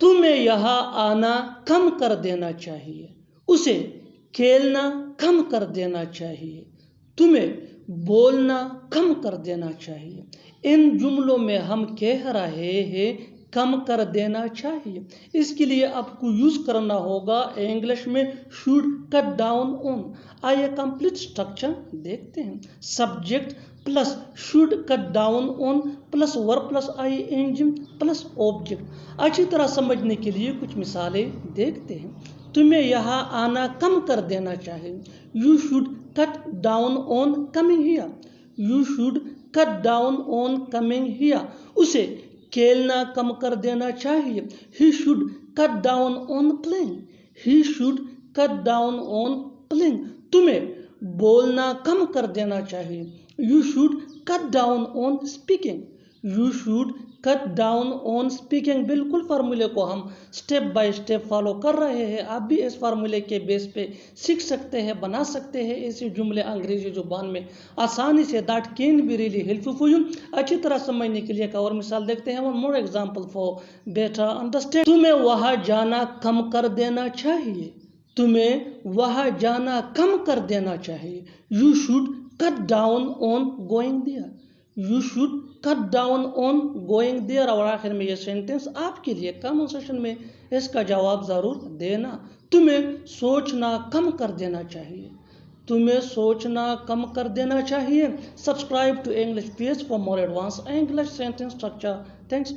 तुम्हें यहाँ आना कम कर देना चाहिए। उसे खेलना कम कर देना चाहिए। तुम्हें बोलना कम कर देना चाहिए। इन जुमलों में हम कह रहे हैं कम कर देना चाहिए। इसके लिए आपको यूज करना होगा इंग्लिश में शुड कट डाउन ऑन। आइए कंप्लीट स्ट्रक्चर देखते हैं। Subject plus should cut down on plus verb plus ING plus object. अच्छी तरह समझने के लिए कुछ मिसालें देखते हैं। तुम्हें यहाँ आना कम कर देना चाहिए। You should cut down on coming here. You should cut down on coming here. उसे खेलना कम कर देना चाहिए। He should cut down on playing. He should cut down on playing. तुम्हें बोलना कम कर देना चाहिए। You should cut down on speaking. You should cut down on speaking. बिल्कुल फार्मूले को हम स्टेप बाय स्टेप फॉलो कर रहे हैं। आप भी इस फार्मूले के बेस पे सीख सकते हैं, बना सकते हैं ऐसे जुमले अंग्रेजी जुबान में आसानी से। That can be really helpful for you. अच्छी तरह समझने के लिए एक और मिसाल देखते हैं। One more example for better understand. तुम्हें वहां जाना कम कर देना चाहिए। तुम्हें वहां जाना कम कर देना चाहिए। You should cut down on going there. You should cut down on going there. और आखिर में ये सेंटेंस आपके लिए कमेंट सेक्शन में इसका जवाब जरूर देना। तुम्हें सोचना कम कर देना चाहिए। तुम्हें सोचना कम कर देना चाहिए। Subscribe to English page for more advance English sentence structure. Thanks.